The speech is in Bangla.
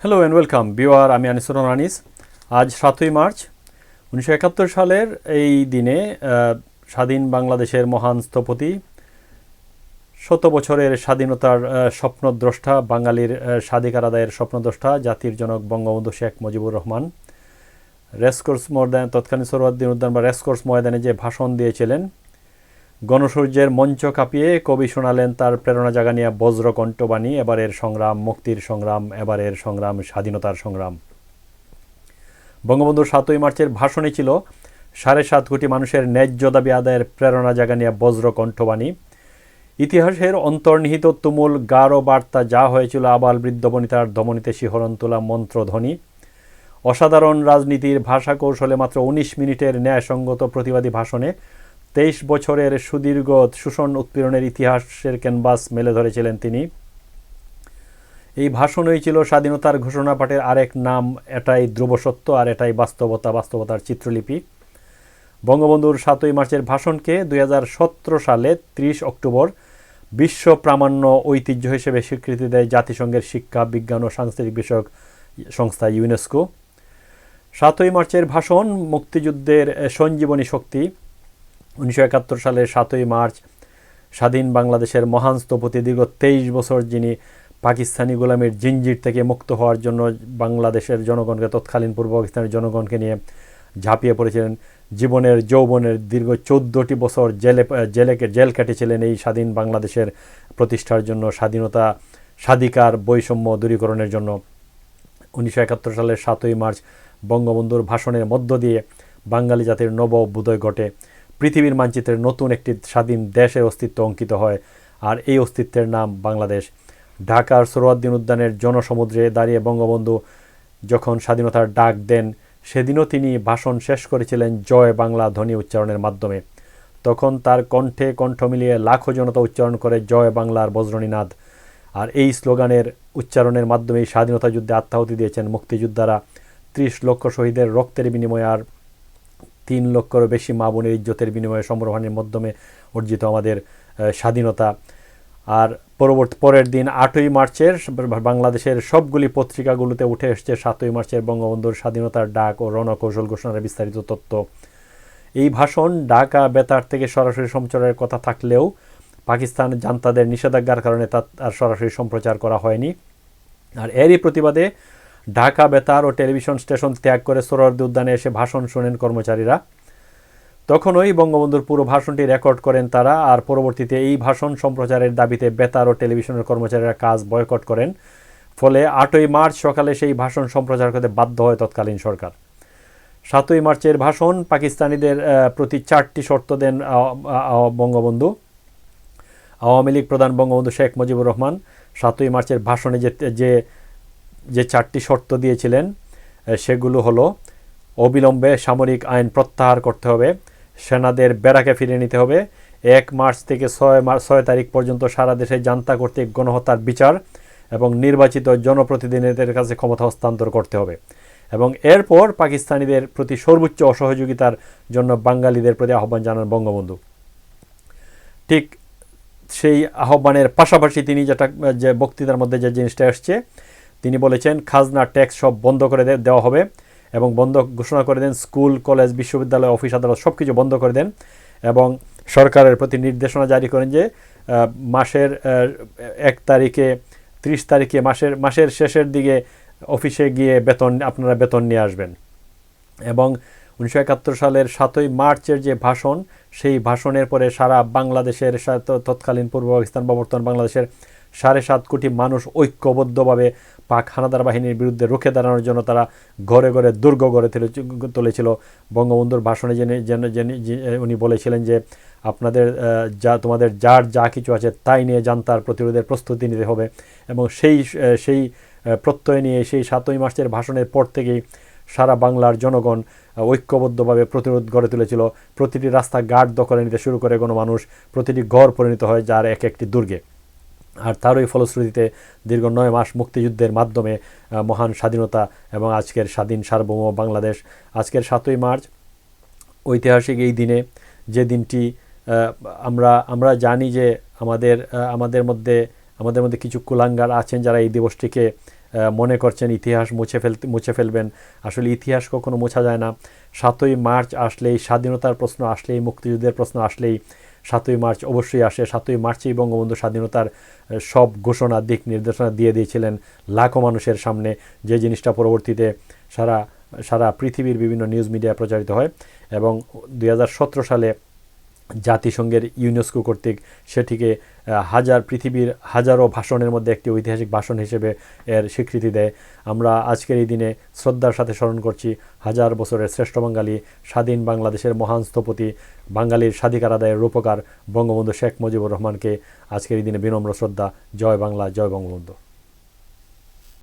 হ্যালো অ্যান্ড ওয়েলকাম ভিউয়ার, আমি আনিসুর রহমান আনিস। আজ 7ই মার্চ 1971 সালের এই দিনে স্বাধীন বাংলাদেশের মহান স্থপতি, শত বছরের স্বাধীনতার স্বপ্নদ্রষ্টা, বাঙালির স্বাধিকার আদায়ের স্বপ্নদ্রষ্টা, জাতির জনক বঙ্গবন্ধু শেখ মুজিবুর রহমান রেসকোর্স ময়দান, তৎকালীন সোহরাওয়ার্দী উদ্যান বা রেসকোর্স ময়দানে যে ভাষণ দিয়েছিলেন, গণসূর্যের মঞ্চ কাঁপিয়ে কবি শোনালেন তার প্রেরণা জাগানিয়া বজ্রকণ্ঠবাণী। এবারের সংগ্রাম মুক্তির সংগ্রাম, এবারের সংগ্রাম স্বাধীনতার সংগ্রাম। বঙ্গবন্ধুর 7ই মার্চের ভাষণে ছিল 7.5 কোটি মানুষের ন্যায্য দাবি আদায়ের প্রেরণা জাগানিয়া বজ্রকণ্ঠবাণী। ইতিহাসের অন্তর্নিহিত তুমুল গাঢ় বার্তা যা হয়েছিল আবাল বৃদ্ধ বনিতার ধমনীতে শিহরণ তোলা মন্ত্রধ্বনি। অসাধারণ রাজনীতির ভাষা কৌশলে মাত্র 19 মিনিটের ন্যায়সঙ্গত প্রতিবাদী ভাষণে 23 বছরের সুদীর্ঘ শোষণ উৎপীড়নের ইতিহাসের ক্যানভাস মেলে ধরেছিলেন তিনি। এই ভাষণই ছিল স্বাধীনতার ঘোষণা পাঠের আরেক নাম। এটাই ধ্রুব সত্য আর এটাই বাস্তবতা, বাস্তবতার চিত্রলিপি। বঙ্গবন্ধুর 7ই মার্চের ভাষণকে 2017 সালে 30 অক্টোবর বিশ্ব প্রামাণ্য ঐতিহ্য হিসেবে স্বীকৃতি দেয় জাতিসংঘের শিক্ষা, বিজ্ঞান ও সাংস্কৃতিক বিষয়ক সংস্থা ইউনেস্কো। 7ই মার্চের ভাষণ মুক্তিযুদ্ধের সঞ্জীবনী শক্তি। 1971 সালের 7ই মার্চ স্বাধীন বাংলাদেশের মহান স্থপতি, দীর্ঘ 23 বছর যিনি পাকিস্তানি গোলামীর জিঞ্জির থেকে মুক্ত হওয়ার জন্য বাংলাদেশের জনগণকে, তৎকালীন পূর্ব পাকিস্তানের জনগণকে নিয়ে ঝাঁপিয়ে পড়েছিলেন। জীবনের যৌবনের দীর্ঘ 14টি বছর জেল কেটেছিলেন এই স্বাধীন বাংলাদেশের প্রতিষ্ঠার জন্য, স্বাধীনতা, স্বাধিকার, বৈষম্য দূরীকরণের জন্য। 1971 সালের 7ই মার্চ বঙ্গবন্ধুর ভাষণের মধ্য দিয়ে বাঙালি জাতির নব অভ্যুদয় ঘটে। পৃথিবীর মানচিত্রে নতুন একটি স্বাধীন দেশের অস্তিত্ব অঙ্কিত হয়, আর এই অস্তিত্বের নাম বাংলাদেশ। ঢাকার সোহরাওয়ার্দী উদ্যানের জনসমুদ্রে দাঁড়িয়ে বঙ্গবন্ধু যখন স্বাধীনতার ডাক দেন, সেদিনও তিনি ভাষণ শেষ করেছিলেন জয় বাংলা ধ্বনি উচ্চারণের মাধ্যমে। তখন তার কণ্ঠে কণ্ঠ মিলিয়ে লাখো জনতা উচ্চারণ করে জয় বাংলার বজ্রনীনাদ। আর এই স্লোগানের উচ্চারণের মাধ্যমেই স্বাধীনতা যুদ্ধে আত্মাহুতি দিয়েছেন মুক্তিযোদ্ধারা। 30 লক্ষ শহীদের রক্তের বিনিময়ে আর 3 লক্ষেরও বেশি মা বোনের ইজ্জতের বিনিময়ে সম্মানের মাধ্যমে অর্জিত আমাদের স্বাধীনতা। আর পরের দিন 8ই মার্চের বাংলাদেশের সবগুলি পত্রিকাগুলোতে উঠে এসছে 7ই মার্চের বঙ্গবন্ধুর স্বাধীনতার ডাক ও রণকৌশল ঘোষণার বিস্তারিত তথ্য। এই ভাষণ ঢাকা বেতার থেকে সরাসরি সম্প্রচারের কথা থাকলেও পাকিস্তান জান্তাদের নিষেধাজ্ঞার কারণে তা আর সরাসরি সম্প্রচার করা হয়নি। আর এরই প্রতিবাদে ঢাকা বেতার ও টেলিভিশন স্টেশন ত্যাগ করে সোহরাওয়ার্দী উদ্যানে এসে ভাষণ শোনেন কর্মচারীরা। তখনই বঙ্গবন্ধুর পুরো ভাষণটি রেকর্ড করেন তারা, আর পরবর্তীতে এই ভাষণ সম্প্রচারের দাবিতে বেতার ও টেলিভিশনের কর্মচারীরা কাজ বয়কট করেন। ফলে 8ই মার্চ সকালে সেই ভাষণ সম্প্রচার করতে বাধ্য হয় তৎকালীন সরকার। 7ই মার্চের ভাষণ পাকিস্তানিদের প্রতি 4টি শর্ত দেন বঙ্গবন্ধু। আওয়ামী লীগ প্রধান বঙ্গবন্ধু শেখ মুজিবুর রহমান 7ই মার্চের ভাষণে যে 4টি শর্ত দিয়েছিলেন সেগুলো হলো: অবিলম্বে সামরিক আইন প্রত্যাহার করতে হবে, সেনাদের ব্যারাকে ফিরিয়ে নিতে হবে, 1 মার্চ থেকে 6 তারিখ পর্যন্ত সারা দেশে জান্তা কর্তৃক গণহত্যার বিচার এবং নির্বাচিত জনপ্রতিনিধিদের কাছে ক্ষমতা হস্তান্তর করতে হবে। এবং এরপর পাকিস্তানিদের প্রতি সর্বোচ্চ অসহযোগিতার জন্য বাঙালিদের প্রতি আহ্বান জানান বঙ্গবন্ধু। ঠিক সেই আহ্বানের পাশাপাশি তিনি যে বক্তৃতার মধ্যে যে জিনিসটা আসছে, তিনি বলেছেন খাজনা, ট্যাক্স সব বন্ধ করে দেওয়া হবে এবং বন্ধ ঘোষণা করে দেন। স্কুল, কলেজ, বিশ্ববিদ্যালয়, অফিস, আদালত সব কিছু বন্ধ করে দেন এবং সরকারের প্রতি নির্দেশনা জারি করেন যে মাসের 1 তারিখে, 30 তারিখে, মাসের শেষের দিকে অফিসে গিয়ে আপনারা বেতন নিয়ে আসবেন। এবং 1971 সালের 7ই মার্চের যে ভাষণ, সেই ভাষণের পরে সারা বাংলাদেশের, তৎকালীন পূর্ব পাকিস্তান বা বর্তমান বাংলাদেশের 7.5 কোটি মানুষ ঐক্যবদ্ধভাবে পাক হানাদার বাহিনীর বিরুদ্ধে রুখে দাঁড়ানোর জন্য তারা ঘরে ঘরে দুর্গ গড়ে তুলেছিল। বঙ্গবন্ধুর ভাষণে উনি বলেছিলেন যে তোমাদের যার যা কিছু আছে তাই নিয়ে জান্তার প্রতিরোধের প্রস্তুতি নিতে হবে। এবং সেই প্রত্যয় নিয়ে সেই 7ই মার্চের ভাষণের পর থেকেই সারা বাংলার জনগণ ঐক্যবদ্ধভাবে প্রতিরোধ গড়ে তুলেছিল। প্রতিটি রাস্তা ঘাট দখলে নিতে শুরু করে গণমানুষ, প্রতিটি ঘর পরিণত হয় যার এক একটি দুর্গে। আর তারই ফলশ্রুতিতে দীর্ঘ 9 মাস মুক্তিযুদ্ধের মাধ্যমে মহান স্বাধীনতা এবং আজকের স্বাধীন সার্বভৌম বাংলাদেশ। আজকের 7ই মার্চ ঐতিহাসিক এই দিনে, যে দিনটি আমরা জানি যে আমাদের মধ্যে কিছু কুলাঙ্গার আছেন যারা এই দিবসটিকে মনে করছেন ইতিহাস মুছে ফেলবেন। আসলে ইতিহাস কখনো মোছা যায় না। ৭ই মার্চ আসলেই, স্বাধীনতার প্রশ্ন আসলেই, মুক্তিযুদ্ধের প্রশ্ন আসলেই ৭ই মার্চ অবশ্যই আসে। ৭ই মার্চেই বঙ্গবন্ধু স্বাধীনতার সব ঘোষণা, দিক নির্দেশনা দিয়ে দিয়েছিলেন লাখো মানুষের সামনে, যে জিনিসটা পরবর্তীতে সারা সারা পৃথিবীর বিভিন্ন নিউজ মিডিয়ায় প্রচারিত হয় এবং ২০১৭ সালে জাতিসংঘের ইউনেস্কো কর্তৃক সেটিকে পৃথিবীর হাজারো ভাষণের মধ্যে একটি ঐতিহাসিক ভাষণ হিসেবে এর স্বীকৃতি দেয়। আমরা আজকের এই দিনে শ্রদ্ধার সাথে স্মরণ করছি হাজার বছরের শ্রেষ্ঠ বাঙালি, স্বাধীন বাংলাদেশের মহান স্থপতি, বাঙালির স্বাধিকার আদায়ের রূপকার বঙ্গবন্ধু শেখ মুজিবুর রহমানকে আজকের এই দিনে বিনম্র শ্রদ্ধা। জয় বাংলা, জয় বঙ্গবন্ধু।